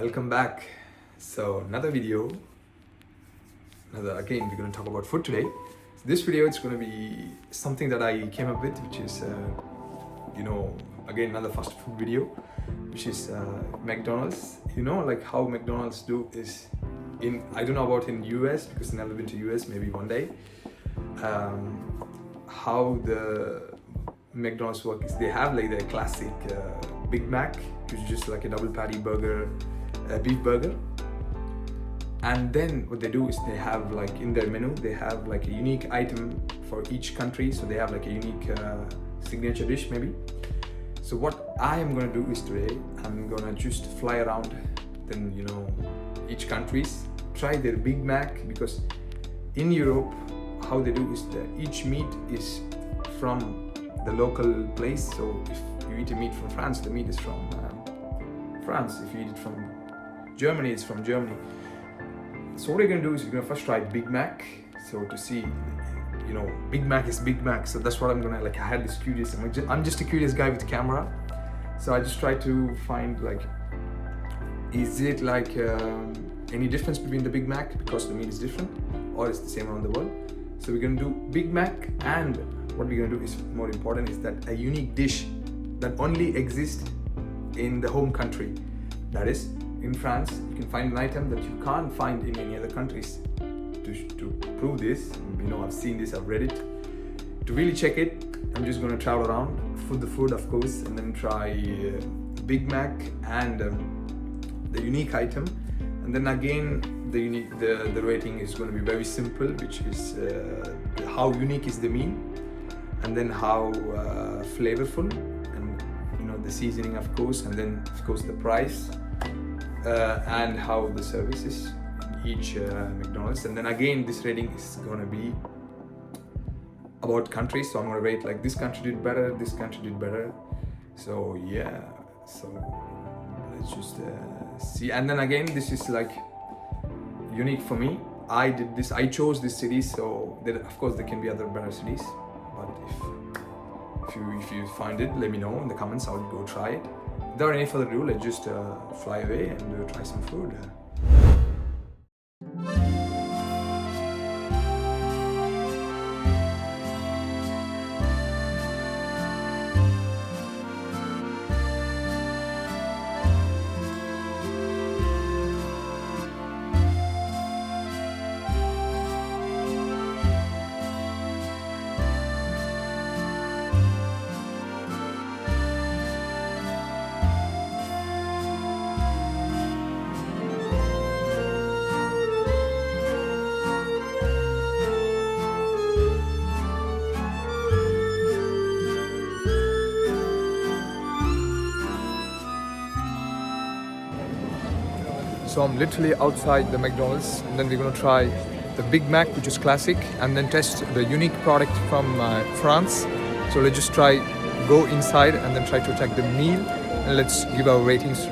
Welcome back. So another video, again we're going to talk about food today. So this video, it's going to be something that I came up with, which is again another fast food video, which is McDonald's. Like how McDonald's do is I don't know about in US because I've never been to US, maybe one day. How the McDonald's work is they have like their classic Big Mac, which is just like a double patty burger, beef burger. And then what they do is they have like in their menu, they have like a unique item for each country. So they have like a unique signature dish maybe. So what I am gonna do is today, I'm gonna just fly around then each countries, try their Big Mac, because in Europe, how they do is that each meat is from the local place. So if you eat a meat from France, the meat is from France. If you eat it from Germany, it's from Germany. So what you're gonna do is you're gonna first try Big Mac. So to see, Big Mac is Big Mac. So that's what I'm gonna I had this curious. I'm just a curious guy with a camera. So I just try to find is it any difference between the Big Mac because the meat is different, or it's the same around the world. So we're gonna do Big Mac, and what we're gonna do is more important, is that a unique dish that only exists in the home country. That is, in France, you can find an item that you can't find in any other countries. To prove this, I've seen this, I've read it. To really check it, I'm just gonna travel around, the food of course, and then try Big Mac and the unique item. And then again, the rating is going to be very simple, which is how unique is the meat, and then how flavorful, and the seasoning of course, and then of course the price, and how the service is in each McDonald's. And then again, this rating is going to be about countries. So I'm going to rate like this country did better, this country did better. So yeah, so let's just see. And then again, this is unique for me. I chose this city, so of course there can be other better cities, but if you find it, let me know in the comments. I'll go try it. Without any further ado, let's just fly away and try some food. So I'm literally outside the McDonald's, and then we're gonna try the Big Mac, which is classic, and then test the unique product from France. So let's just go inside and then try to attack the meal, and let's give our ratings.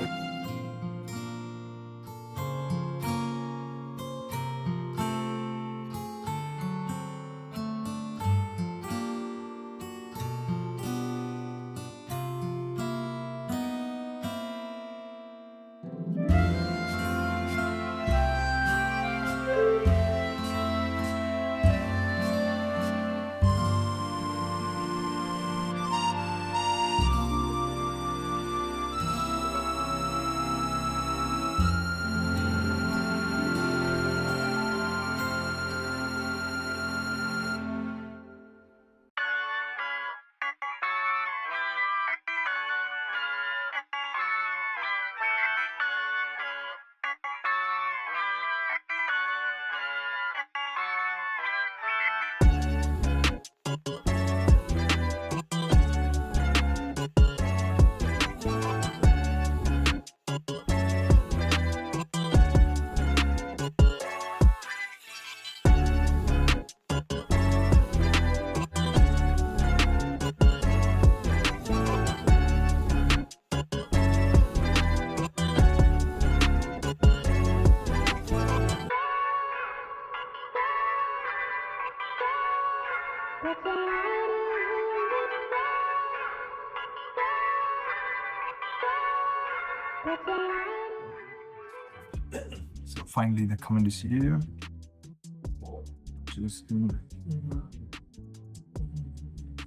So finally the comment is here. Just to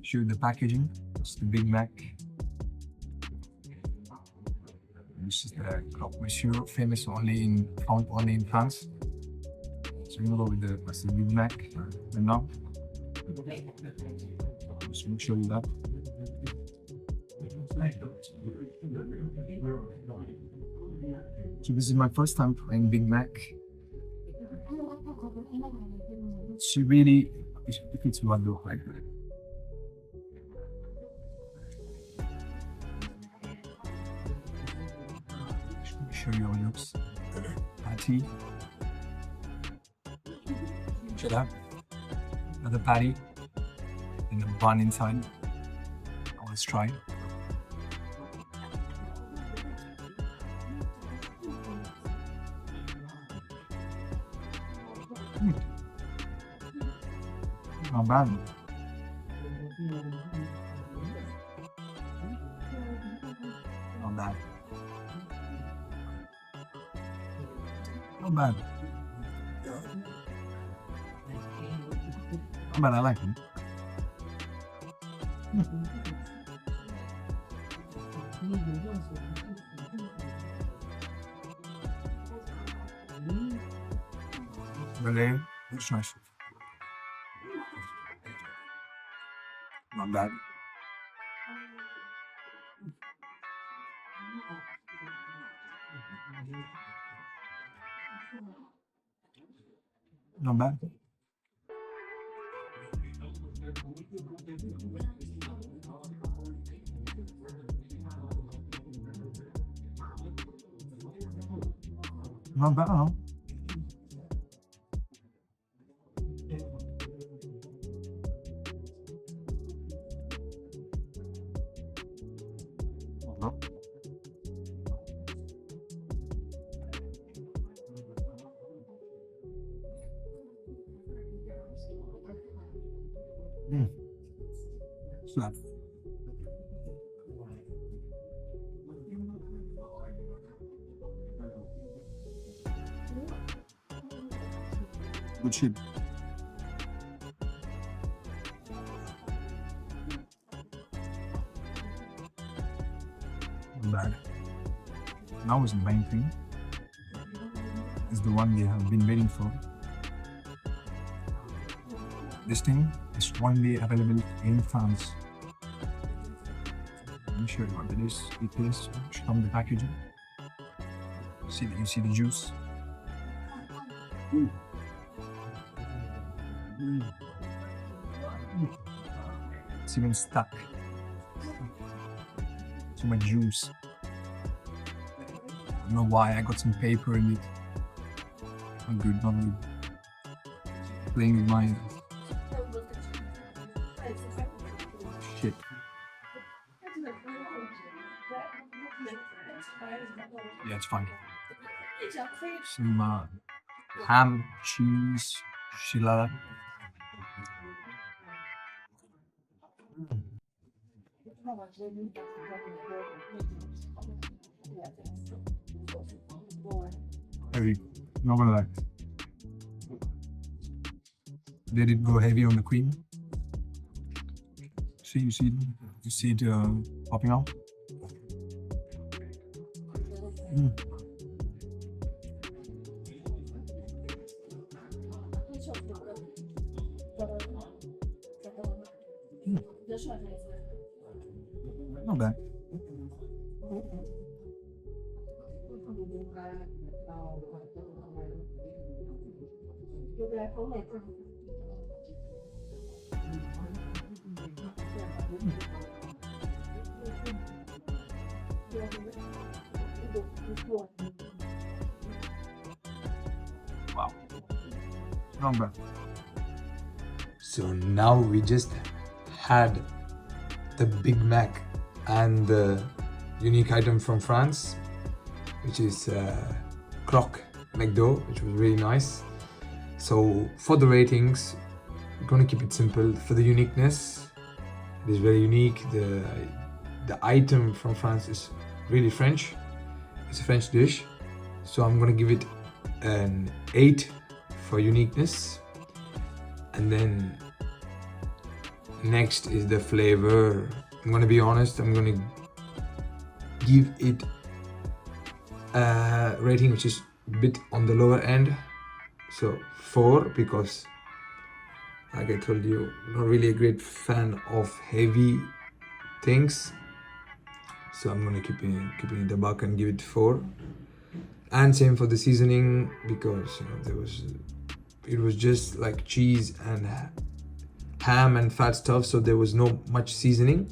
show the packaging. It's the Big Mac. This is the Croque Monsieur, famous found only in France. So we go with the Big Mac and now. Just to show you that. So this is my first time trying Big Mac. She really, if it's what look like. Show you how it looks. Patty. Shut up. Another patty. And a bun inside. Let's try. Not bad. Not bad. Not bad. Not bad, I like them. Really? It's nice. Not bad. Not bad. Not bad, huh? Slap. Good shit. Bad. Now is the main thing. Is the one we have been waiting for. This thing is only available in France. Let me show you what it is. It is from the packaging. You see the juice. It's even stuck. So much juice. I don't know why. I got some paper in it. Not good, not good. Playing with mine. Shit. Yeah, it's fine. Some ham, cheese, shit like that. Heavy, not gonna lie. They did go heavy on the cream. You see it popping out. Not bad. Wow. Not bad. So now we just had the Big Mac and the unique item from France, which is Croque McDo, which was really nice. So for the ratings, we're gonna keep it simple. For the uniqueness, it is very unique. The item from France is really French. It's a French dish, so I'm gonna give it an 8 for uniqueness. And then next is the flavor. I'm gonna be honest, I'm gonna give it a rating which is a bit on the lower end, so 4, because like I told you, not really a great fan of heavy things, so I'm gonna keep it the buck and give it 4. And same for the seasoning, because it was just like cheese and ham and fat stuff, so there was no much seasoning,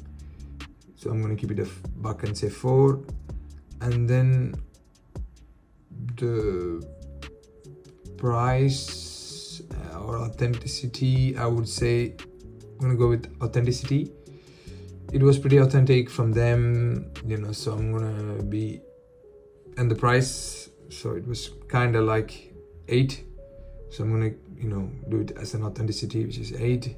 so I'm gonna keep it a buck and say 4. And then the price or authenticity, I would say I'm gonna go with authenticity. It was pretty authentic from them, so I'm gonna be, and the price, so it was kind of like 8, so I'm gonna do it as an authenticity, which is 8.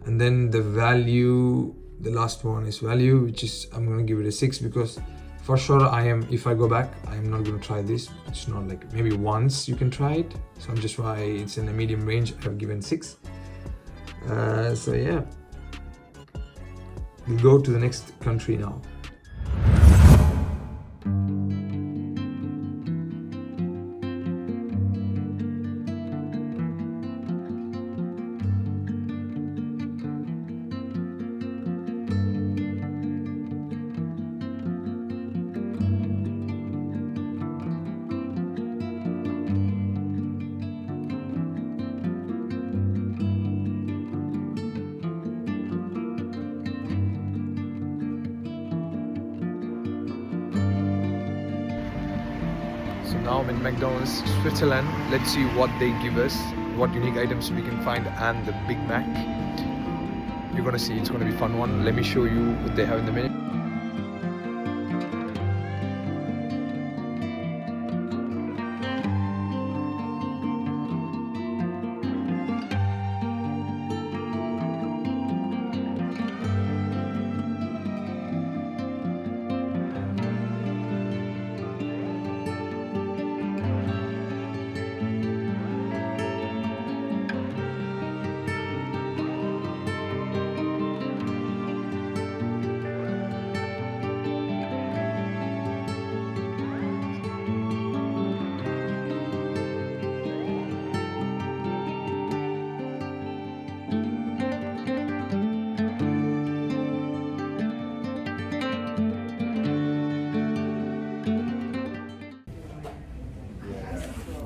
And then the value, the last one is value, which is, I'm gonna give it a 6, because for sure if I go back, I'm not gonna try this. It's not like, maybe once you can try it, so I'm just why it's in a medium range, I've given 6. So yeah, we'll go to the next country now. So now I'm in McDonald's, Switzerland. Let's see what they give us, what unique items we can find, and the Big Mac. You're gonna see, it's gonna be a fun one. Let me show you what they have in the menu.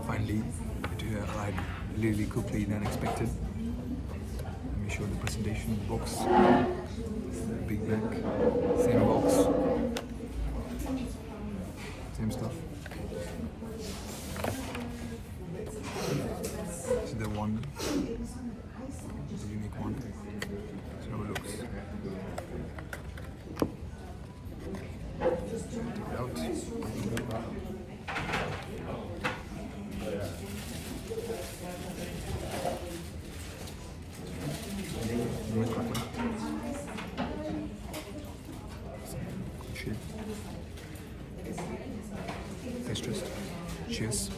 Finally, it arrived really quickly than expected. Let me show the presentation box. Big Mac, same box, same stuff. This is the one, the unique one. So how it looks. Take it out. Taste test. Cheers.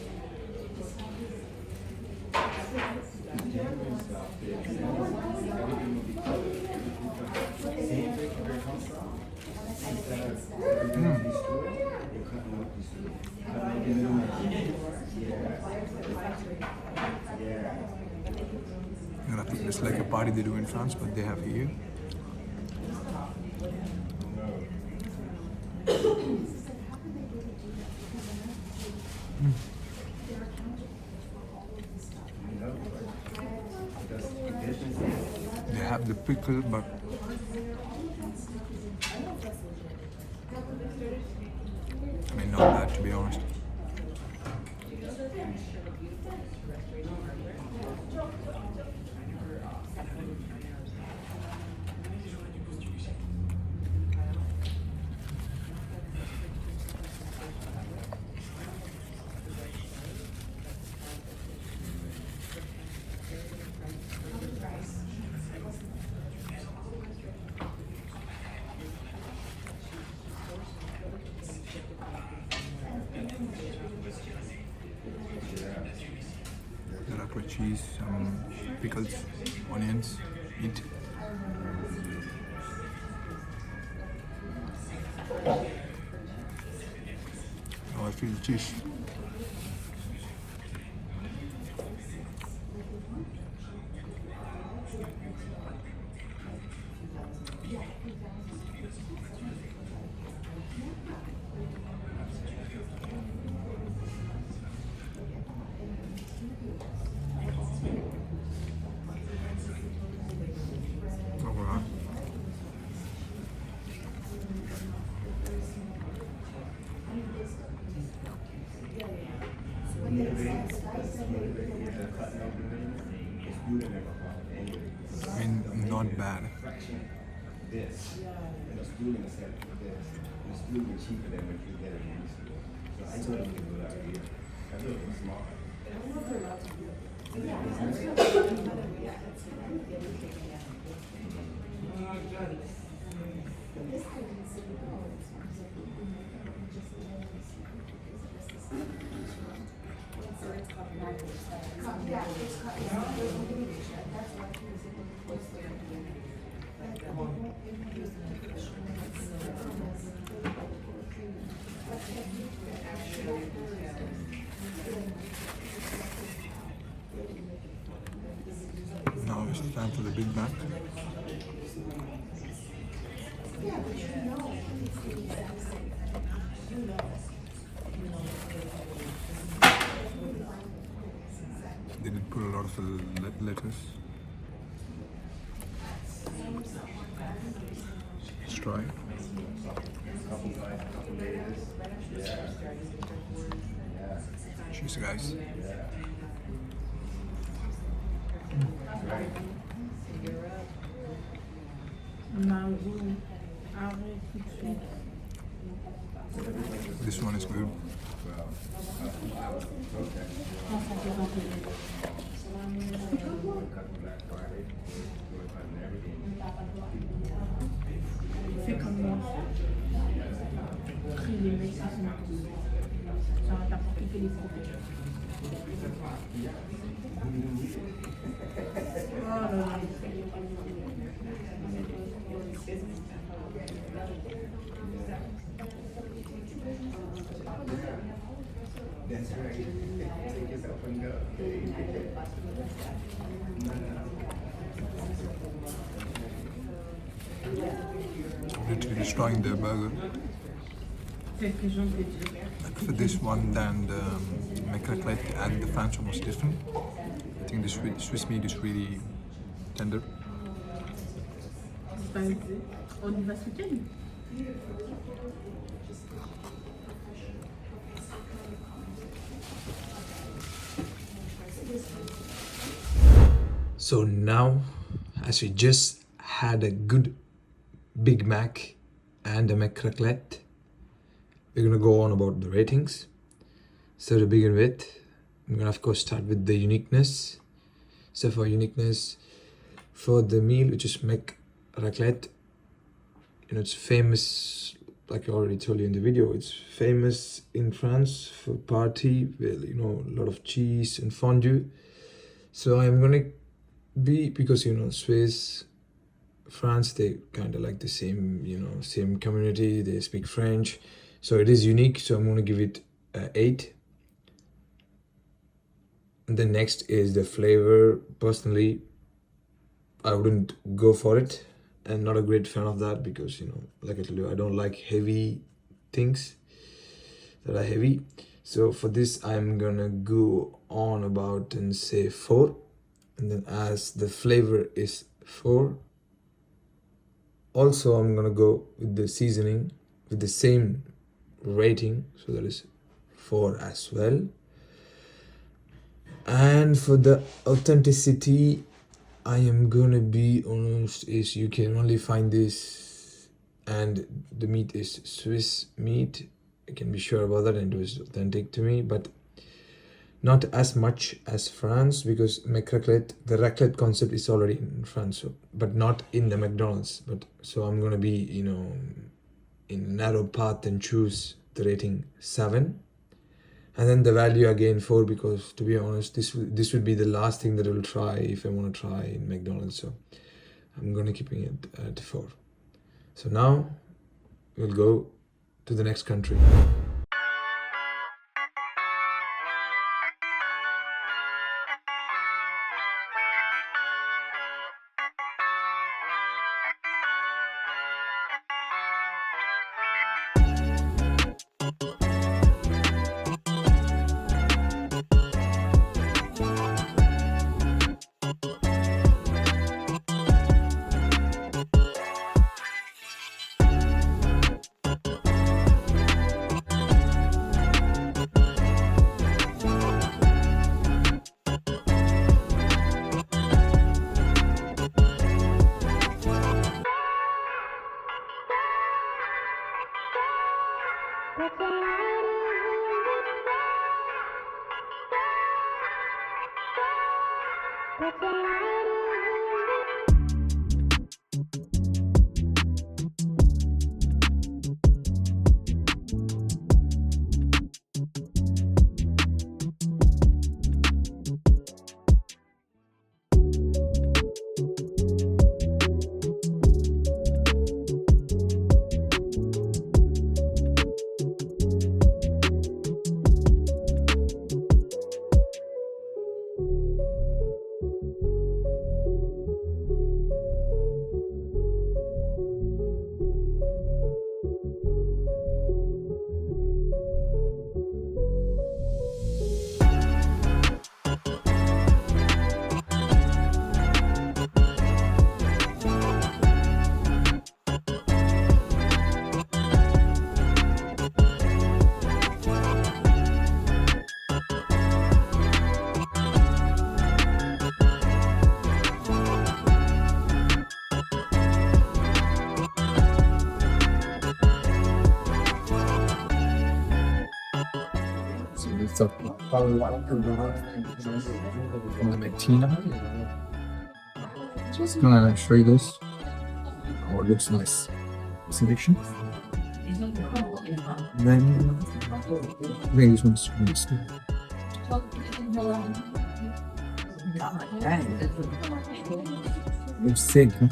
I think it's like a party they do in France, but they have here. They have the pickle, but I mean, not bad, to be honest. chocolate cheese, some pickles, onions, eat. Oh, I feel the cheese. Alright. I mean, not bad. This, and it's doing a set for this, and it's doing cheaper than what you get in the store. So I told him to go out here. I thought it was smart. Now it's time for the Big Mac. They did put a lot of lettuce. Let's try. Cheers, guys. This one is good. Fais comme moi. Pris les mecs, ça va t'apporter que les profits. Oh là là. That's right. Take yourself and go. Literally destroying their burger. Quelques gens de dire. For this one, then the McRaclette and the French one was different. I think the Swiss meat is really tender. On y va ce week-end. So now, as we just had a good Big Mac and a McRaclette, we're gonna go on about the ratings. So to begin with, I'm gonna of course start with the uniqueness. So for uniqueness, for the meal, which is McRaclette, it's famous, like I already told you in the video, it's famous in France for party with, a lot of cheese and fondue. So I'm gonna be, because, Swiss, France, they kind of like the same, same community, they speak French. So it is unique, so I'm gonna give it 8. And then next is the flavor. Personally, I wouldn't go for it. And not a great fan of that because, like I told you, I don't like heavy things that are heavy. So for this, I'm gonna go on about and say 4. And then as the flavor is 4, also I'm gonna go with the seasoning with the same rating. So that is 4 as well. And for the authenticity, I am gonna be honest, is you can only find this, and the meat is Swiss meat. I can be sure about that, and it was authentic to me, but not as much as France, because McRaclette, the raclette concept is already in France, so, but not in the McDonald's. But so I'm gonna be, in narrow path and choose the rating 7. and then the value again 4, because to be honest, this would be the last thing that I will try if I want to try in McDonald's. So I'm gonna keeping it at 4. So now we'll go to the next country. So it's a from the Mactina. Just gonna show you this. Oh, it looks nice. Selection. And then I think this one's nice. Looks sick, huh?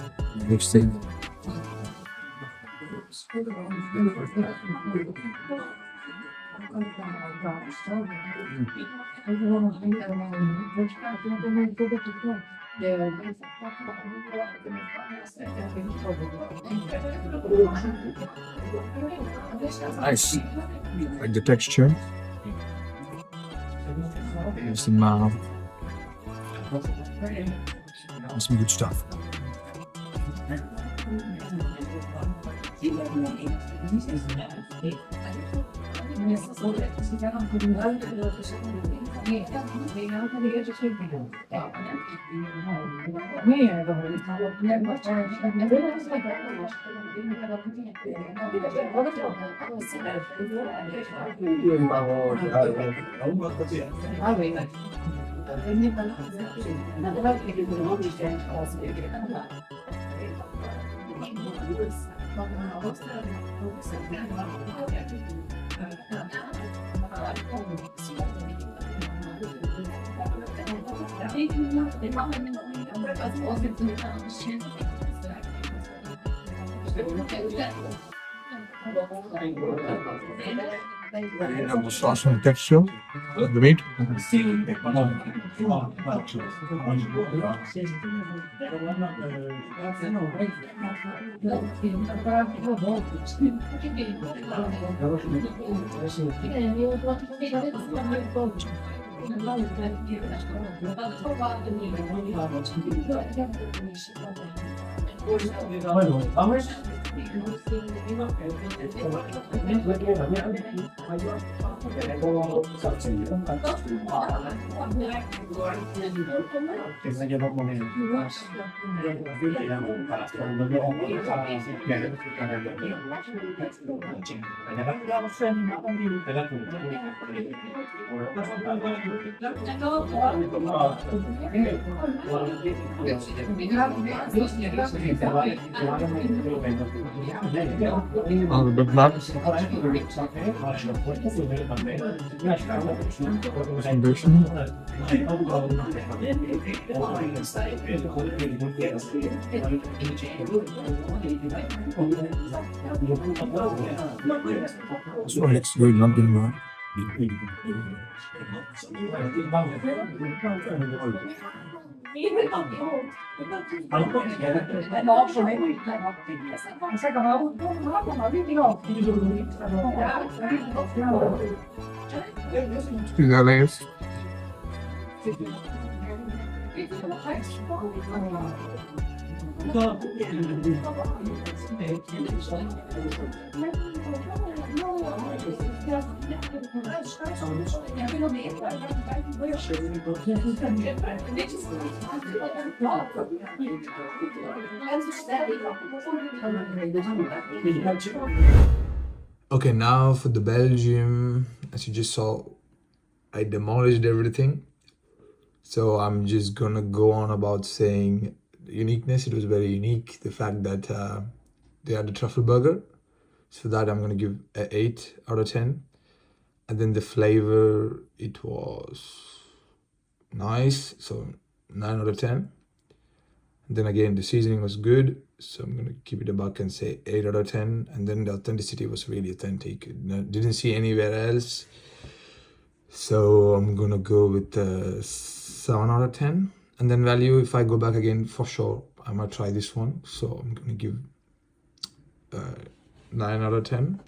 Looks sick. Nice. Like the texture. There's some good stuff. You have the sauce and texture, the meat. The Big Mac. This one looks good, not being wrong. Is that nice? Okay, now for the Belgium, as you just saw, I demolished everything. So I'm just gonna go on about saying uniqueness. It was very unique. The fact that they had a truffle burger. So that I'm gonna give an 8 out of 10. And then the flavor, it was nice. So 9 out of 10. And then again, the seasoning was good. So I'm gonna keep it a buck and say 8 out of 10. And then the authenticity was really authentic. Didn't see anywhere else. So I'm gonna go with 7 out of 10. And then value, if I go back again, for sure, I might try this one. So I'm gonna give 9 out of 10.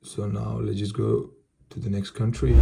So now let's just go to the next country.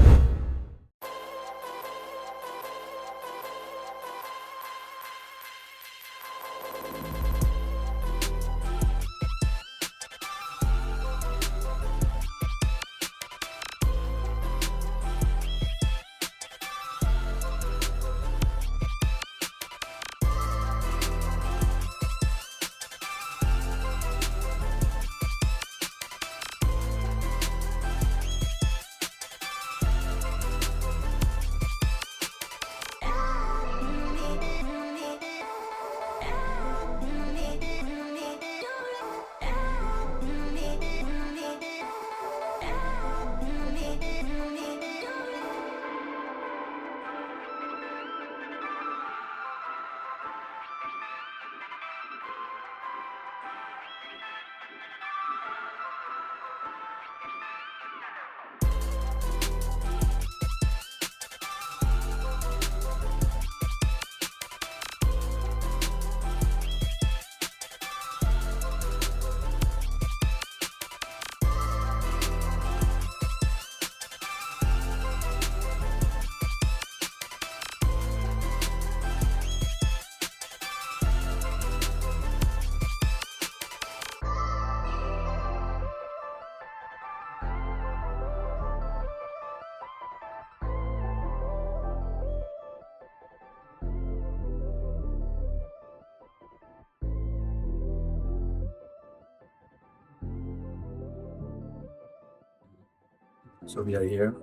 So we are here.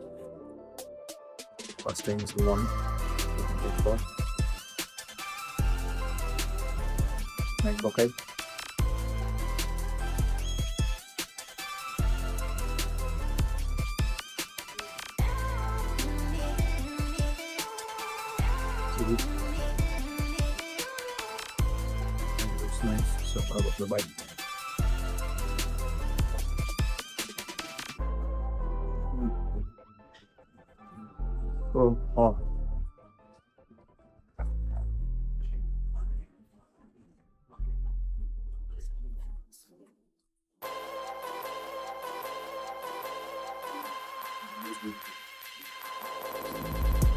First thing is one. Okay. So good. It looks nice. So how about the bite? Oh.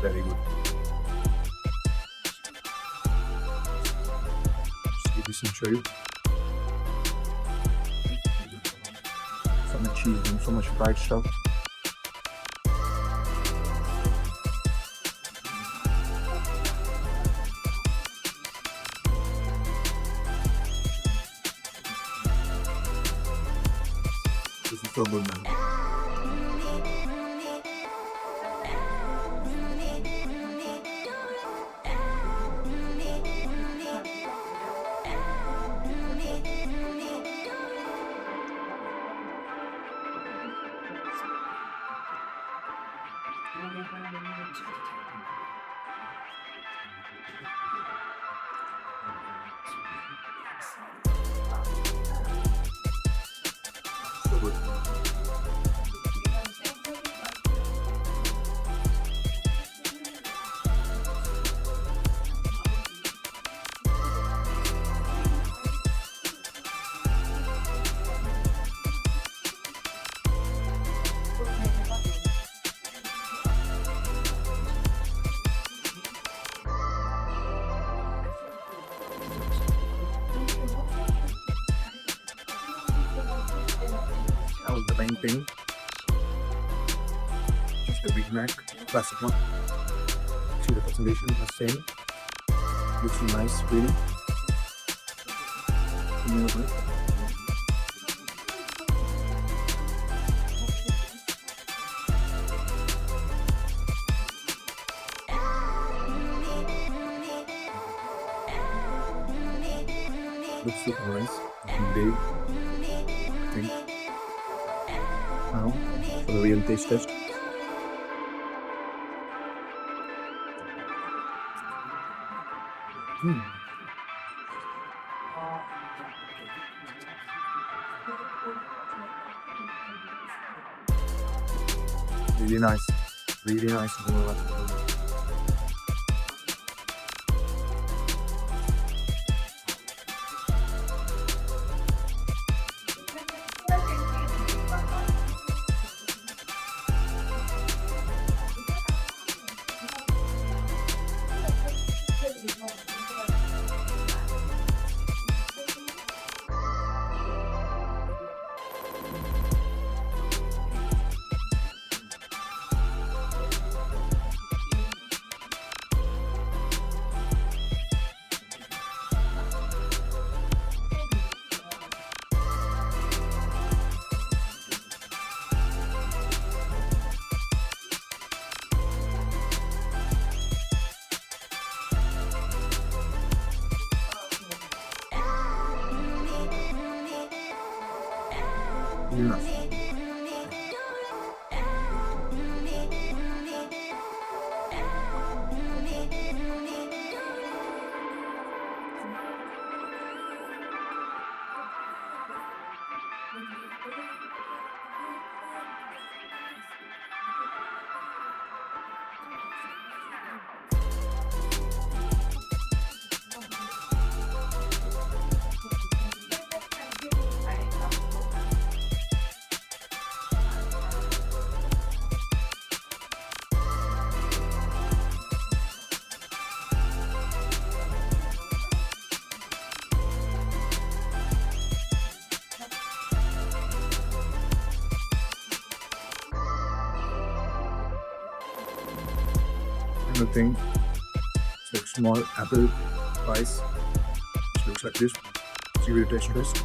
Very good. Just give you some show you. So much cheese and so much fried stuff. This is so good, man. That was the main thing. Just the Big Mac, classic one. See the presentation, the same. Looks nice, really. Looks super nice. Big. I think. Now for the real taste test. Really nice. Really nice. Nice. Another thing, it's like small apple pies, which looks like this. See the taste test.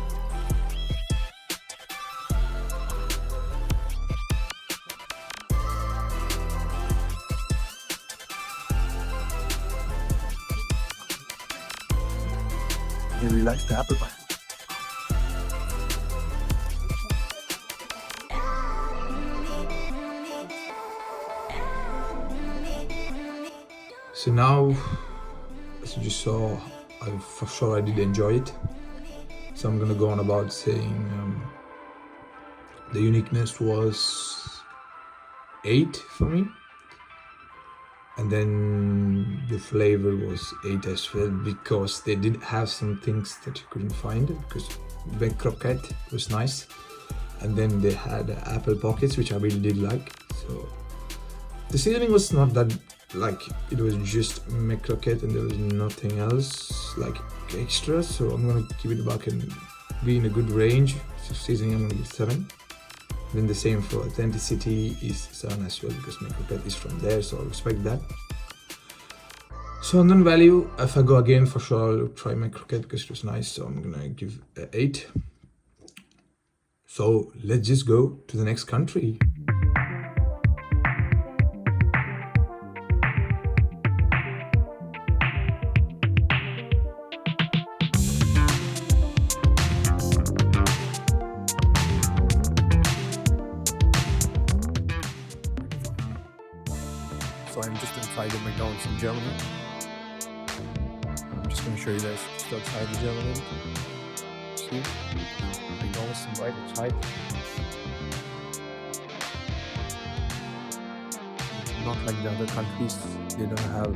He really likes the apple pie. So now, as you just saw, for sure I did enjoy it. So I'm gonna go on about saying the uniqueness was 8 for me, and then the flavor was 8 as well, because they did have some things that you couldn't find, because the croquette was nice, and then they had apple pockets, which I really did like. So the seasoning was not that, like, it was just McCroquette and there was nothing else like extra, so I'm gonna give it back and be in a good range. So seasoning, I'm gonna give 7. Then the same for authenticity is 7 as well, because McCroquette is from there, so I respect that. So on then value, if I go again, for sure I'll try McCroquette because it was nice, so I'm gonna give 8. So let's just go to the next country. So I'm just inside the McDonald's in Germany. I'm just going to show you guys just outside of Germany. See? McDonald's right outside. Not like the other countries. They don't have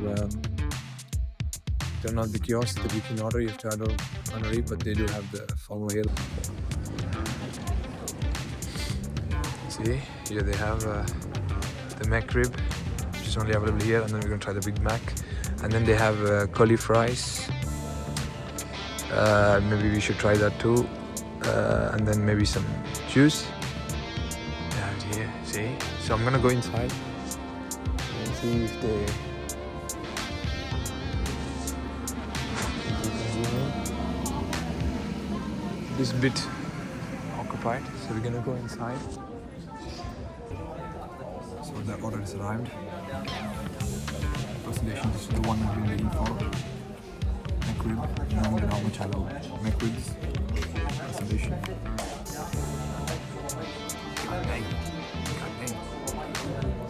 they're not the kiosks that you can order. You have to order manually, but they do have the follow here. See, here they have the McRib, which is only available here, and then we're gonna try the Big Mac, and then they have curly fries. Maybe we should try that too, and then maybe some juice. here, see? So I'm gonna go inside and see if they this bit occupied, so we're gonna go inside. So the order has arrived. Presentation is the one I've been waiting for. McRib, knowing how much I love McRibs. Presentation. Dang.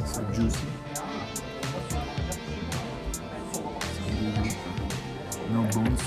So juicy. No bones.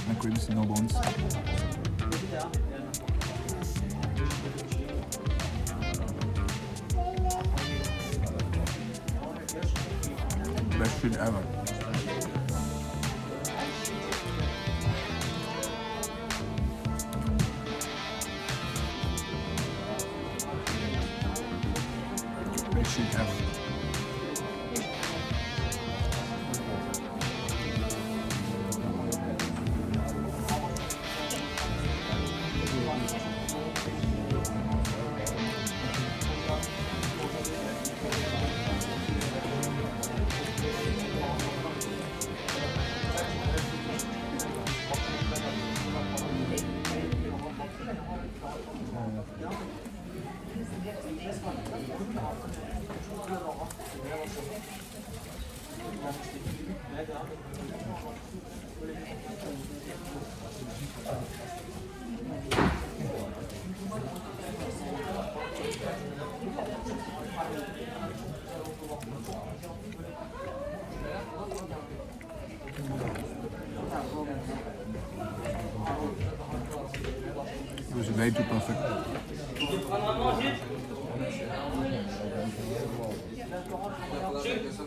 McRibs, no bones. Best shit ever. Best shit ever. It was way too perfect.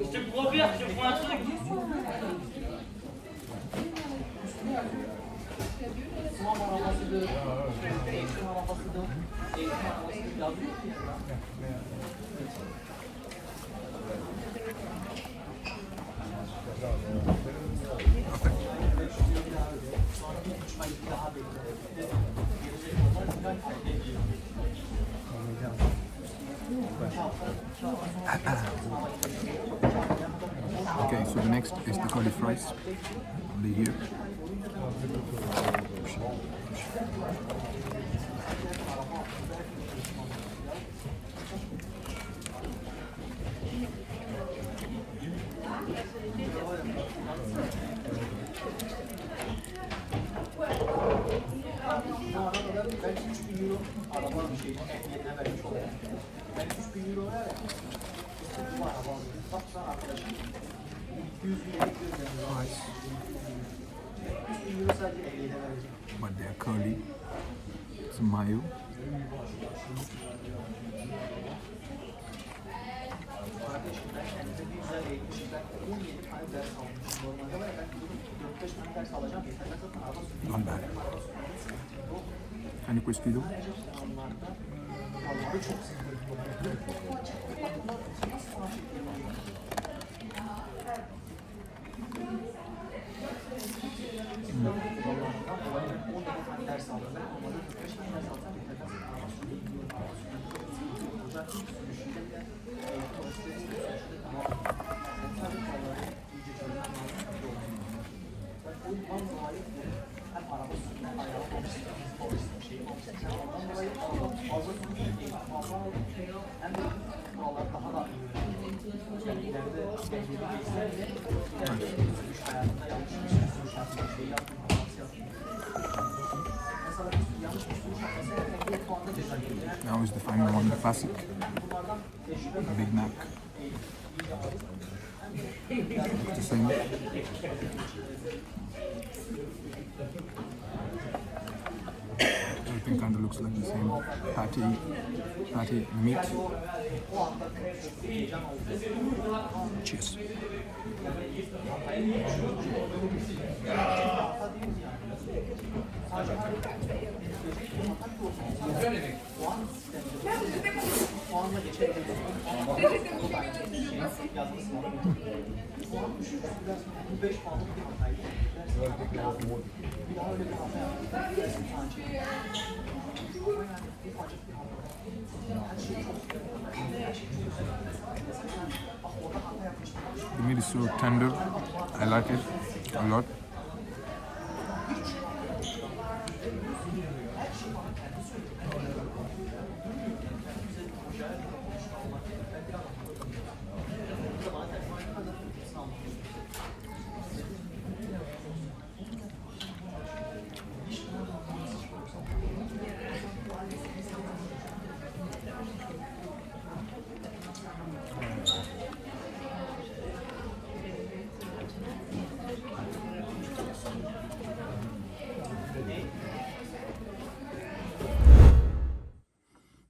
Je te prends bien, je te prends un truc. Okay, so the next is the curly fries. Only here. Fries. But they are curly. Some mayo. Not bad. Any crispy though? Now is the final one, the classic, Big Mac. Looks the same. Everything kind of looks like the same. Patty, meat. Cheers. The meat is so tender. I like it a lot.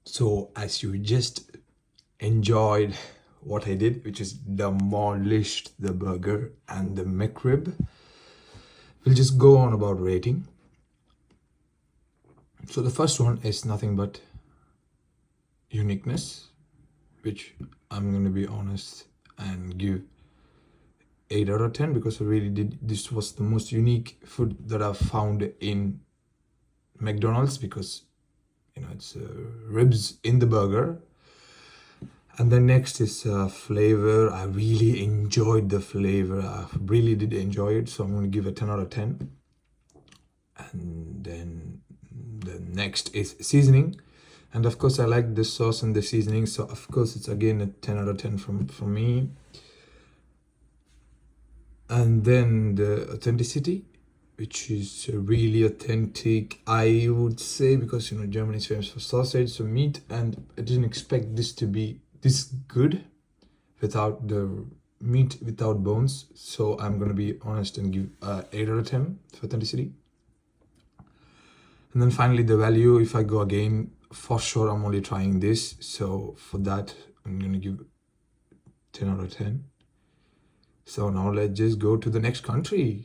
So as you just enjoyed what I did, which is demolished the burger and the McRib, we'll just go on about rating. So the first one is nothing but uniqueness, which I'm going to be honest and give 8 out of 10 because I really did. This was the most unique food that I've found in McDonald's because it's ribs in the burger. And then next is flavor. I really enjoyed the flavor. I really did enjoy it, so I'm going to give it 10 out of 10. And then the next is seasoning, and of course I like the sauce and the seasoning, so of course it's again a 10 out of 10 from me. And then the authenticity, which is really authentic, I would say, because Germany is famous for sausage, so meat, and I didn't expect this to be this good without the meat, without bones. So I'm gonna be honest and give 8 out of 10 for authenticity. And then finally the value, if I go again, for sure I'm only trying this, so for that I'm gonna give 10 out of 10. So now let's just go to the next country.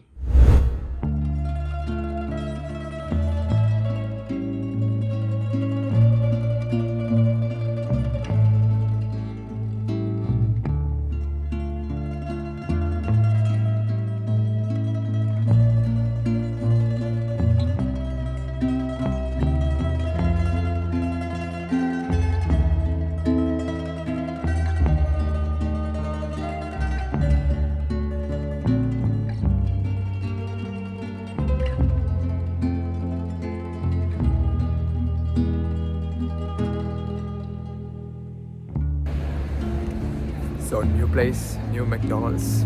So new place, new McDonald's.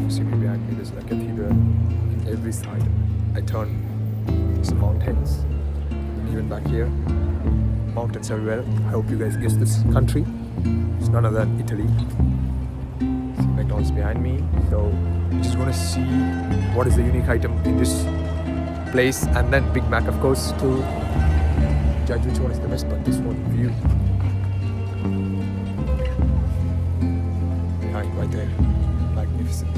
See me behind me, there's like a cathedral on every side. I turn some mountains, and even back here, mountains everywhere. I hope you guys guess this country. It's none other than Italy. See McDonald's behind me. So I'm just gonna see what is the unique item in this place, and then Big Mac, of course, to judge which one is the best. But this one view. Right there, magnificent.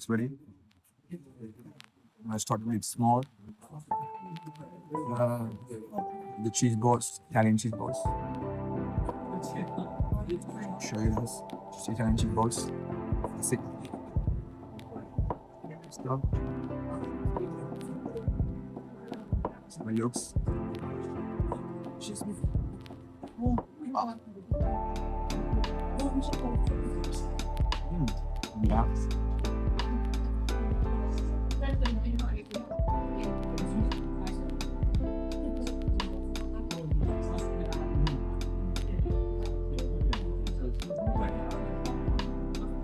It's ready. I started with small. The cheese balls, Italian cheese balls. Show you this. Just Italian cheese balls. That's it. Stop. My yolks. Yeah.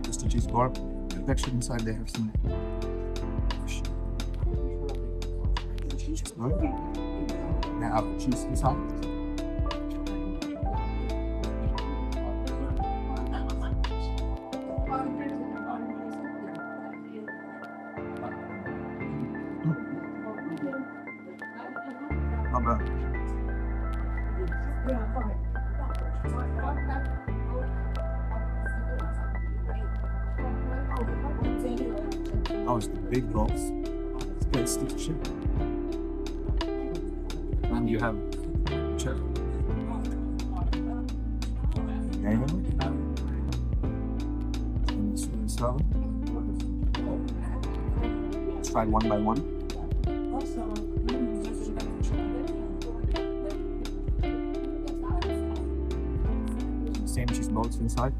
Just a cheese bar. The texture inside they have some cheese bar. They have cheese inside. Not bad. Oh, it's the big balls. It's good stick chip. And you have chip. And sweet and sour. Let's try one by one. Same cheese balls inside.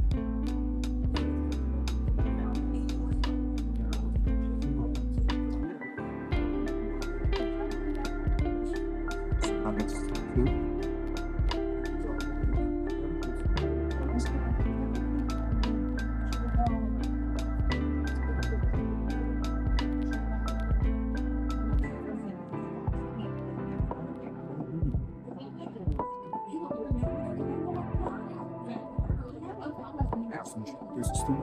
Nuggets too. There's a spoon.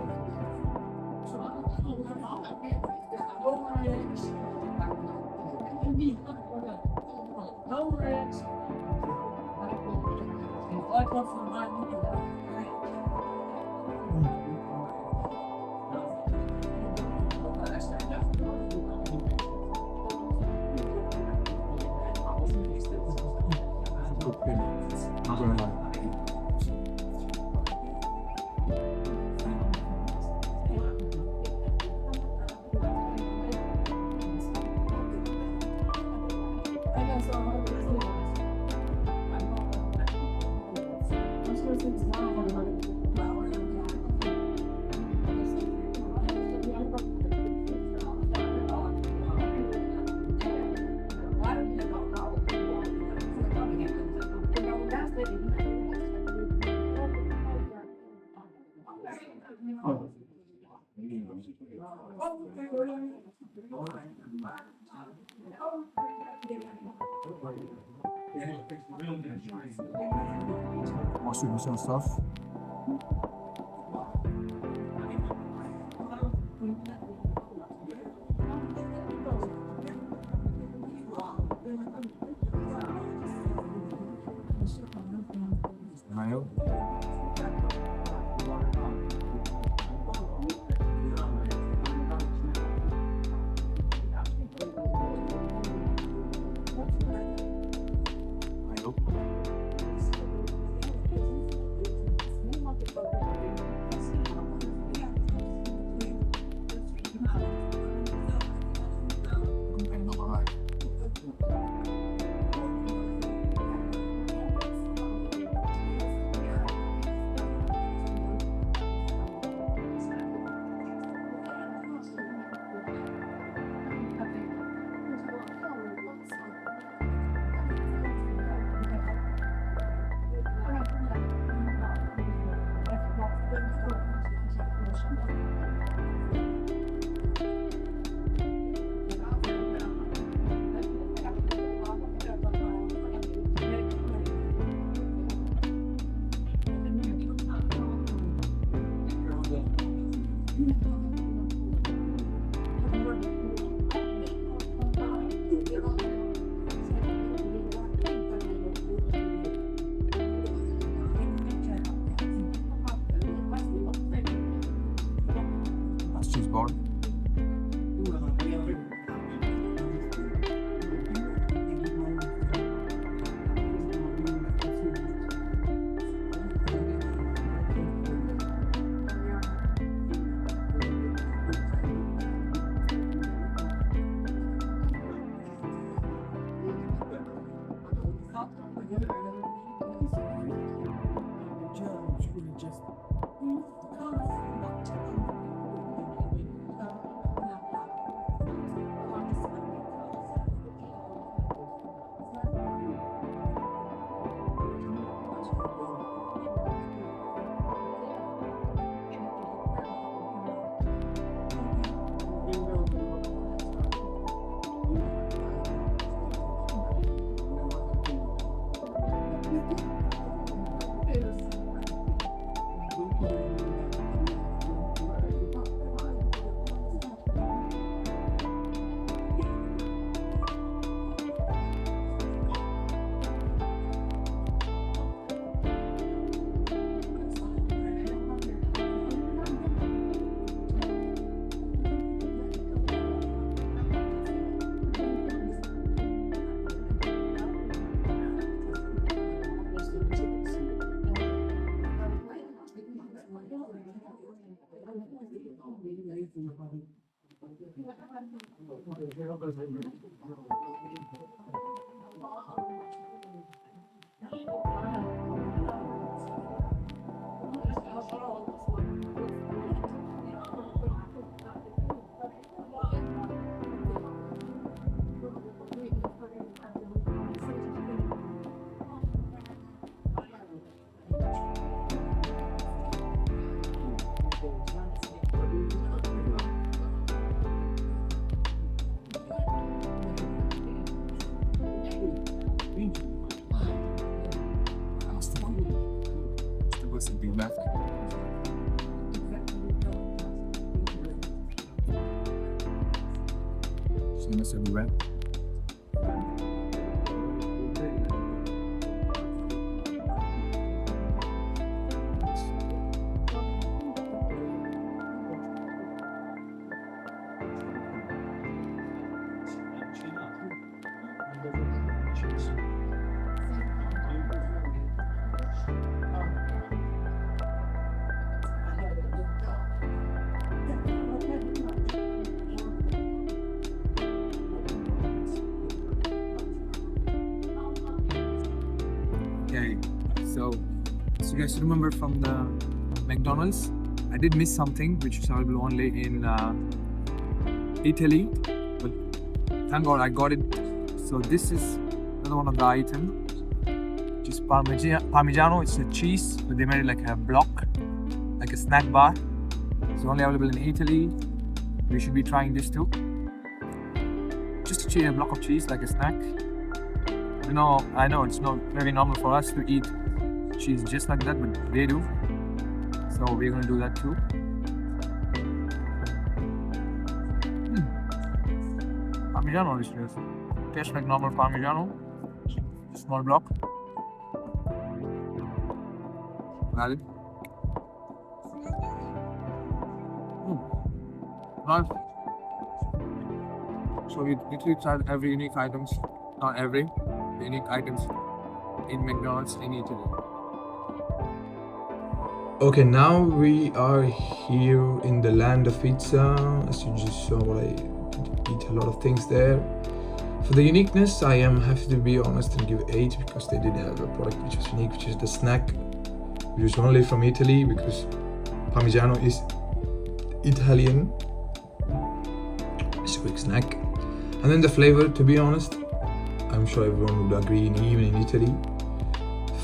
Not gonna lie. More sweet and sour stuff. Mayo. What's the Big Mac? Famous everywhere. Okay, so you guys remember from the McDonald's, I did miss something which is available only in Italy, but thank God I got it. So this is another one of the items, which is Parmigiano. It's a cheese, but they made it like a block, like a snack bar. It's only available in Italy. We should be trying this too. Just a block of cheese, like a snack. I know it's not very normal for us to eat cheese just like that, but they do. So we're gonna do that too. Parmigiano is just tastes like normal Parmigiano. Small block. Valid. Nice. So we literally tried every unique items, not every. Unique items in McDonald's in Italy. Okay, now we are here in the land of pizza. As you just saw, I eat a lot of things there. For the uniqueness, I am have to be honest and give 8 because they did have a product which is unique, which is the snack, which is only from Italy because Parmigiano is Italian. It's a quick snack. And then the flavor, to be honest, I'm sure everyone would agree, even in Italy,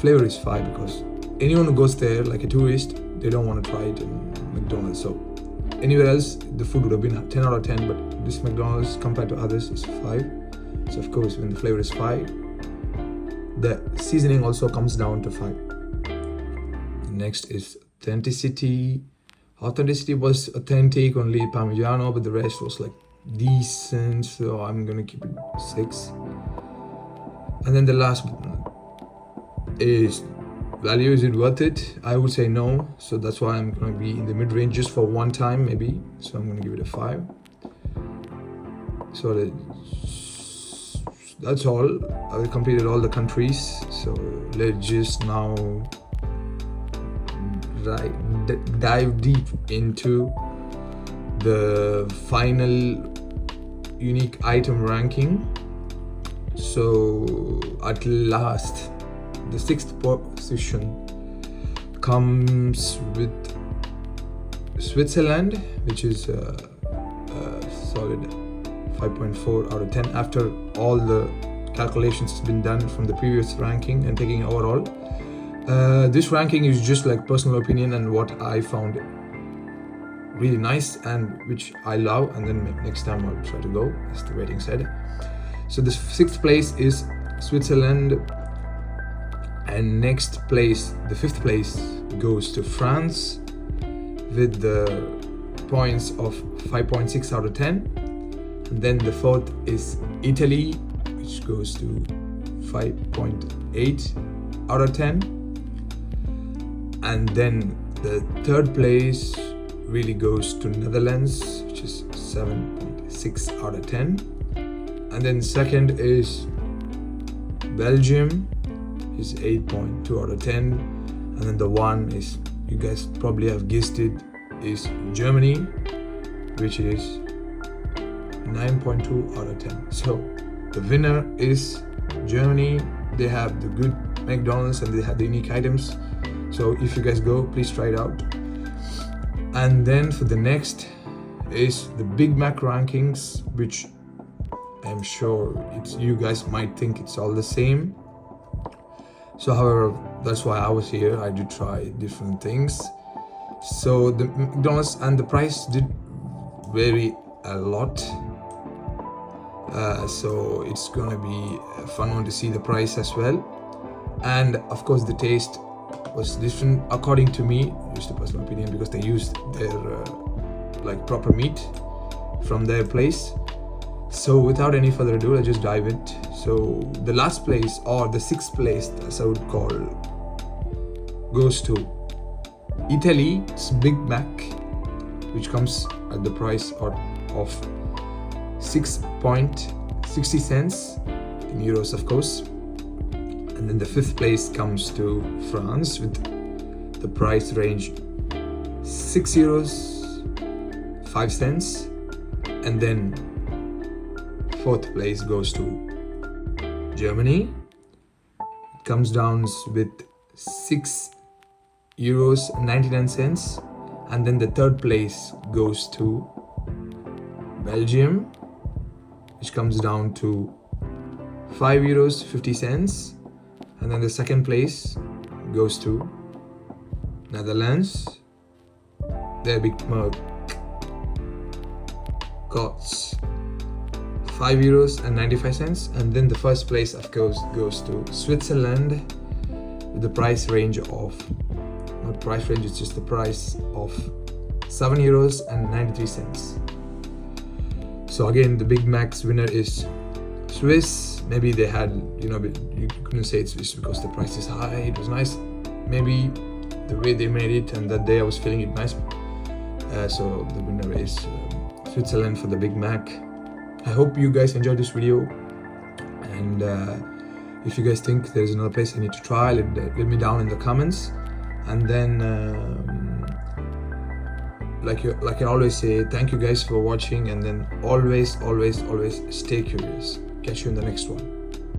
flavor is 5 because anyone who goes there like a tourist, they don't want to try it in McDonald's. So anywhere else, the food would have been 10 out of 10, but this McDonald's compared to others is 5. So of course, when the flavor is 5, the seasoning also comes down to 5. The next is authenticity. Authenticity was authentic, only Parmigiano, but the rest was like decent, so I'm gonna keep it 6. And then the last is value. Is it worth it? I would say no, so that's why I'm gonna be in the mid-range just for one time maybe, so I'm gonna give it a 5. So that's all. I've completed all the countries, so let's just now dive deep into the final unique item ranking. So at last, the 6th position comes with Switzerland, which is a solid 5.4 out of 10 after all the calculations has been done from the previous ranking and taking overall. This ranking is just like personal opinion and what I found really nice and which I love, and then next time I'll try to go, as the rating said. So the 6th place is Switzerland, And next place, the 5th place, goes to France with the points of 5.6 out of 10. And then the 4th is Italy, which goes to 5.8 out of 10. And then the 3rd place really goes to Netherlands, which is 7.6 out of 10. And then 2nd is Belgium, is 8.2 out of 10. And then the 1 is, you guys probably have guessed it, is Germany, which is 9.2 out of 10. So the winner is Germany. They have the good McDonald's and they have the unique items. So if you guys go, please try it out. And then for the next is the Big Mac rankings, which I'm sure you guys might think it's all the same. So however, that's why I was here. I did try different things. So the McDonald's and the price did vary a lot. So it's gonna be a fun one to see the price as well. And of course the taste was different according to me, just a personal opinion, because they used their like proper meat from their place. So without any further ado, let's just dive in. So the last place, or the 6th place as I would call, goes to Italy. It's Big Mac, which comes at the price of 6.60 cents in euros, of course. And then the 5th place comes to France with the price range 6 euros 5 cents. And then 4th place goes to Germany. It comes down with 6 euros 99 cents. And then the 3rd place goes to Belgium, which comes down to 5 euros 50 cents. And then the 2nd place goes to Netherlands. Their Big Mac costs 5 euros and 95 cents. And then the 1st place, of course, goes to Switzerland with the price range of, not price range, it's just the price of 7 euros and 93 cents. So again, the Big Mac's winner is Swiss. Maybe they had, you couldn't say it's Swiss because the price is high. It was nice. Maybe the way they made it and that day I was feeling it nice. So the winner is Switzerland for the Big Mac. I hope you guys enjoyed this video. And if you guys think there's another place I need to try, let me down in the comments. And then like I always say, thank you guys for watching, and then always stay curious. Catch you in the next one.